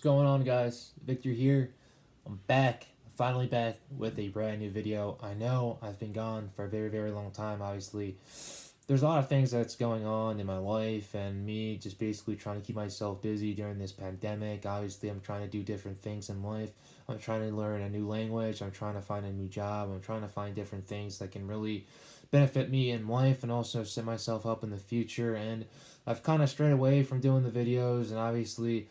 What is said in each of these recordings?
going on, guys? Victor here. I'm back, finally back with a brand new video. I know I've been gone for a very long time, obviously. There's a lot of things that's going on in my life, and me just basically trying to keep myself busy during this pandemic. Obviously, I'm trying to do different things in life. I'm trying to learn a new language. I'm trying to find a new job. I'm trying to find different things that can really benefit me in life and also set myself up in the future. And I've kind of strayed away from doing the videos, and obviously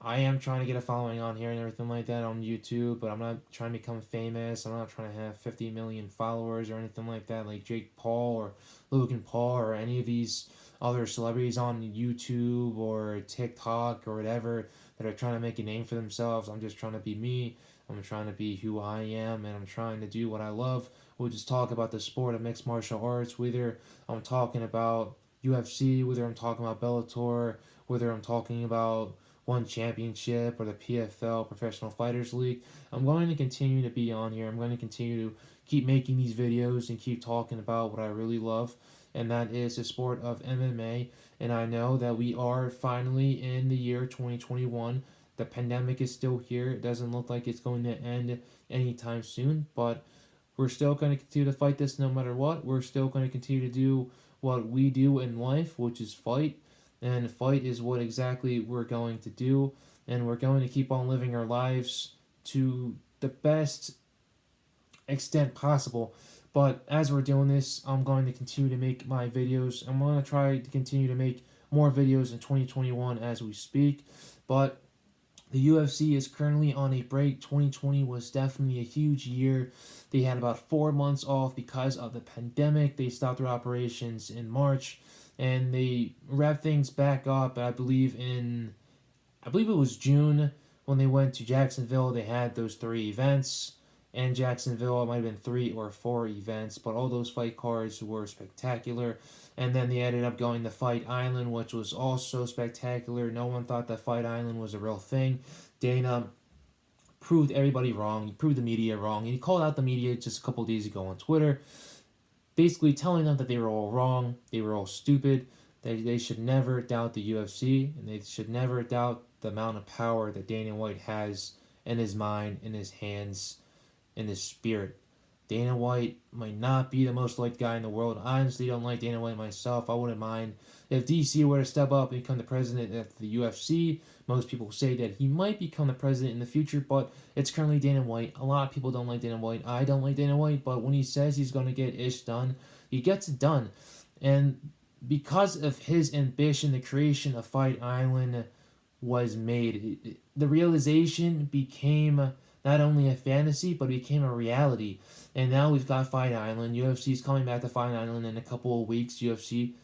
I am trying to get a following on here and everything like that on YouTube, but I'm not trying to become famous. I'm not trying to have 50 million followers or anything like that, like Jake Paul or Logan Paul or any of these other celebrities on YouTube or TikTok or whatever that are trying to make a name for themselves. I'm just trying to be me. I'm trying to be who I am, and I'm trying to do what I love, which is talk about the sport of mixed martial arts, whether I'm talking about UFC, whether I'm talking about Bellator, whether I'm talking about one championship or the PFL Professional Fighters League. I'm going to continue to be on here. I'm going to continue to keep making these videos and keep talking about what I really love, and that is the sport of MMA. And I know that we are finally in the year 2021. The pandemic is still here. It doesn't look like it's going to end anytime soon, but we're still going to continue to fight this no matter what. We're still going to continue to do what we do in life, which is fight, and fight is what exactly we're going to do, and we're going to keep on living our lives to the best extent possible. But as we're doing this, I'm going to continue to make my videos. I'm going to try to continue to make more videos in 2021 as we speak, but the UFC is currently on a break. 2020 was definitely a huge year. They had about 4 months off because of the pandemic. They stopped their operations in March, and they wrapped things back up. I believe it was June when they went to Jacksonville. They had those 3 events. And Jacksonville, it might have been 3 or 4 events, but all those fight cards were spectacular. And then they ended up going to Fight Island, which was also spectacular. No one thought that Fight Island was a real thing. Dana proved everybody wrong. He proved the media wrong. And he called out the media just a couple days ago on Twitter, basically telling them that they were all wrong, they were all stupid, they should never doubt the UFC, and they should never doubt the amount of power that Dana White has in his mind, in his hands, in his spirit. Dana White might not be the most liked guy in the world. I honestly don't like Dana White myself. I wouldn't mind if DC were to step up and become the president of the UFC. Most people say that he might become the president in the future, but it's currently Dana White. A lot of people don't like Dana White. I don't like Dana White, but when he says he's going to get ish done, he gets it done. And because of his ambition, the creation of Fight Island was made. The realization became not only a fantasy, but it became a reality. And now we've got Fight Island. UFC's coming back to Fight Island in a couple of weeks. UFC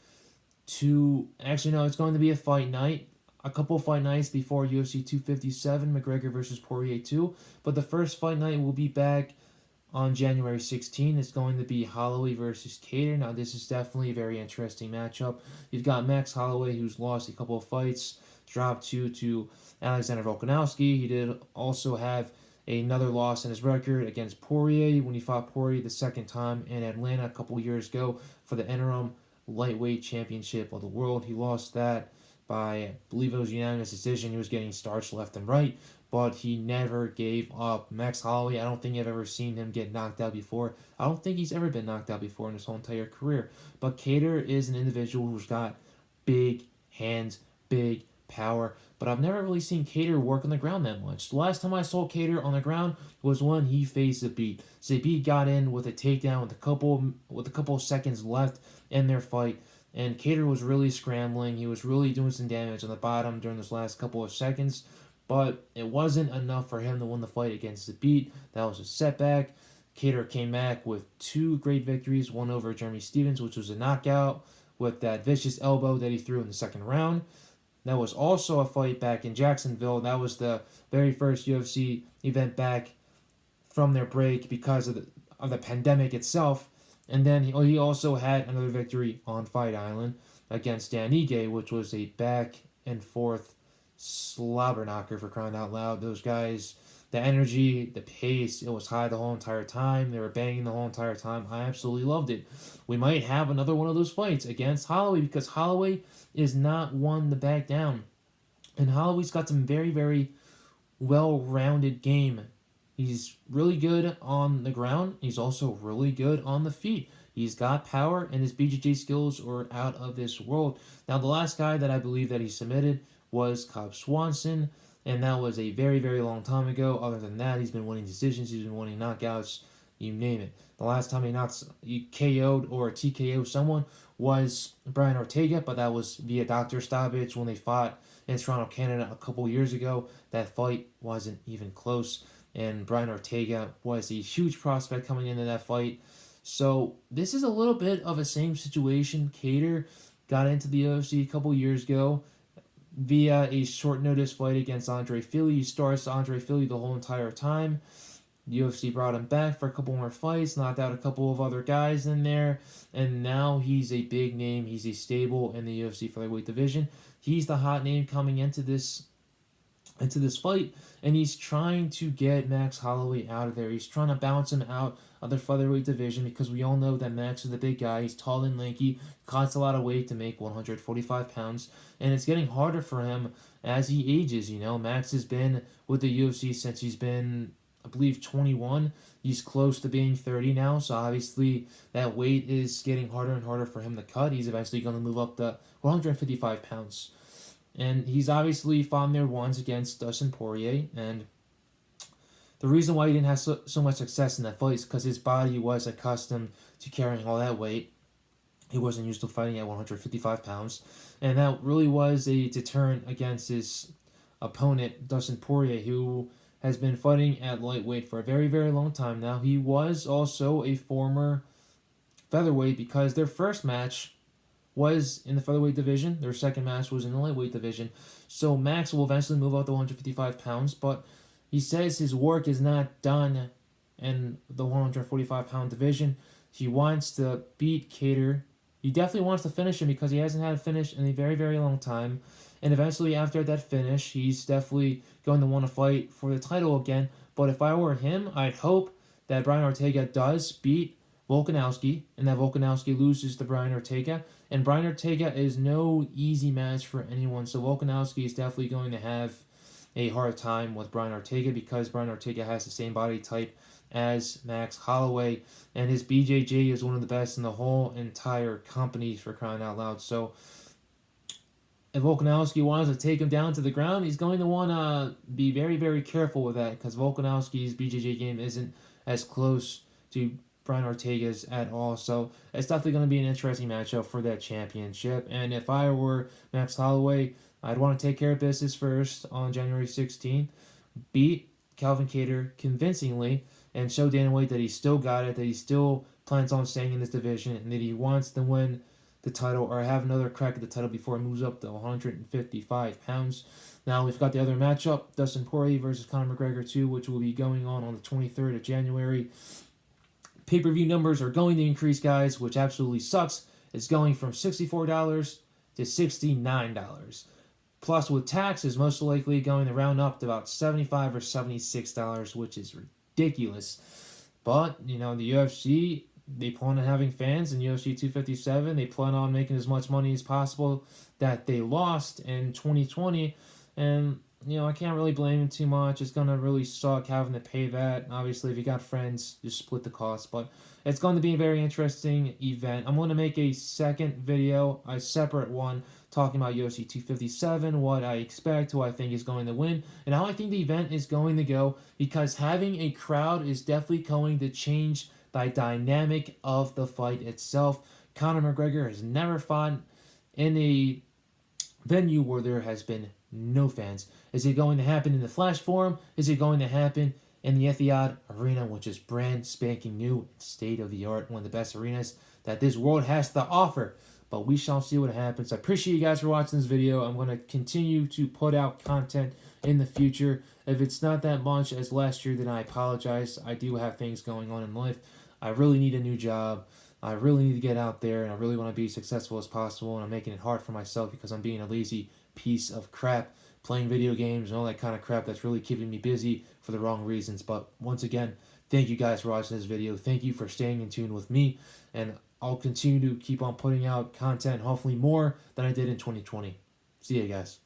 actually, no, it's going to be a fight night. A couple of fight nights before UFC 257, McGregor versus Poirier 2. But the first fight night will be back on January 16. It's going to be Holloway versus Kattar. Now, this is definitely a very interesting matchup. You've got Max Holloway, who's lost a couple of fights, dropped 2 to Alexander Volkanovski. He did also have another loss in his record against Poirier when he fought Poirier the second time in Atlanta a couple years ago for the interim lightweight championship of the world. He lost that by, I believe it was unanimous decision. He was getting starched left and right, but he never gave up. Max Holloway, I don't think I've ever seen him get knocked out before. I don't think he's ever been knocked out before in his whole entire career. But Kattar is an individual who's got big hands, big power, but I've never really seen Kattar work on the ground that much. The last time I saw Kattar on the ground was when he faced Zabit. Zabit got in with a takedown with a couple of seconds left in their fight, and Kattar was really scrambling. He was really doing some damage on the bottom during those last couple of seconds, but it wasn't enough for him to win the fight against Zabit. That was a setback. Kattar came back with 2 great victories, one over Jeremy Stevens, which was a knockout with that vicious elbow that he threw in the second round. That was also a fight back in Jacksonville. That was the very first UFC event back from their break because of the pandemic itself. And then he also had another victory on Fight Island against Dan Ige, which was a back and forth slobber knocker, for crying out loud. Those guys, the energy, the pace, it was high the whole entire time. They were banging the whole entire time. I absolutely loved it. We might have another one of those fights against Holloway because Holloway is not one to back down. And Holloway's got some very well-rounded game. He's really good on the ground. He's also really good on the feet. He's got power, and his BJJ skills are out of this world. Now, the last guy that I believe that he submitted was Cobb Swanson, and that was a very, very long time ago. Other than that, he's been winning decisions. He's been winning knockouts. You name it. The last time he KO'd or TKO'd someone was Brian Ortega, but that was via doctor stoppage when they fought in Toronto, Canada a couple years ago. That fight wasn't even close, and Brian Ortega was a huge prospect coming into that fight. So this is a little bit of a same situation. Cater got into the UFC a couple years ago via a short notice fight against Andre Fili. He starts Andre Fili the whole entire time. The UFC brought him back for a couple more fights, knocked out a couple of other guys in there, and now he's a big name. He's a stable in the UFC featherweight division. He's the hot name coming into this fight, and he's trying to get Max Holloway out of there. He's trying to bounce him out of the featherweight division because we all know that Max is the big guy. He's tall and lanky, cuts a lot of weight to make 145 pounds, and it's getting harder for him as he ages. Max has been with the UFC since he's been, I believe, 21. He's close to being 30 now, so obviously that weight is getting harder and harder for him to cut. He's eventually going to move up to 155 pounds. And he's obviously fought there once against Dustin Poirier, and the reason why he didn't have so much success in that fight is because his body was accustomed to carrying all that weight. He wasn't used to fighting at 155 pounds, and that really was a deterrent against his opponent, Dustin Poirier, who has been fighting at lightweight for a very, very long time now. He was also a former featherweight because their first match was in the featherweight division. Their second match was in the lightweight division. So Max will eventually move up to 155 pounds, but he says his work is not done in the 145-pound division. He wants to beat Cater. He definitely wants to finish him because he hasn't had a finish in a very, very long time. And eventually, after that finish, he's definitely going to want to fight for the title again. But if I were him, I'd hope that Brian Ortega does beat Volkanovski, and that Volkanovski loses to Brian Ortega. And Brian Ortega is no easy match for anyone, so Volkanovski is definitely going to have a hard time with Brian Ortega because Brian Ortega has the same body type as Max Holloway, and his BJJ is one of the best in the whole entire company, for crying out loud. So if Volkanovski wants to take him down to the ground, he's going to want to be very, very careful with that because Volkanovski's BJJ game isn't as close to Brian Ortega's at all. So it's definitely going to be an interesting matchup for that championship. And if I were Max Holloway, I'd want to take care of business first on January 16th, beat Calvin Kattar convincingly, and show Dana White that he still got it, that he still plans on staying in this division, and that he wants to win the title or have another crack at the title before he moves up to 155 pounds. Now we've got the other matchup, Dustin Poirier versus Conor McGregor 2, which will be going on the 23rd of January. Pay-per-view numbers are going to increase, guys, which absolutely sucks. It's going from $64 to $69. Plus, with taxes, most likely going to round up to about $75 or $76, which is ridiculous. But, the UFC, they plan on having fans in UFC 257. They plan on making as much money as possible that they lost in 2020. And, I can't really blame them too much. It's going to really suck having to pay that. Obviously, if you got friends, just split the cost. But it's going to be a very interesting event. I'm going to make a second video, a separate one, talking about UFC 257, what I expect, who I think is going to win, and how I think the event is going to go, because having a crowd is definitely going to change the dynamic of the fight itself. Conor McGregor has never fought in a venue where there has been no fans. Is it going to happen in the Flash Forum? Is it going to happen in the Etihad Arena, which is brand spanking new, state-of-the-art, one of the best arenas that this world has to offer? But we shall see what happens. I appreciate you guys for watching this video. I'm going to continue to put out content in the future. If it's not that much as last year, then I apologize. I do have things going on in life. I really need a new job. I really need to get out there, and I really want to be as successful as possible, and I'm making it hard for myself because I'm being a lazy piece of crap, playing video games and all that kind of crap that's really keeping me busy for the wrong reasons. But once again, thank you guys for watching this video. Thank you for staying in tune with me, and I'll continue to keep on putting out content, hopefully more than I did in 2020. See you guys.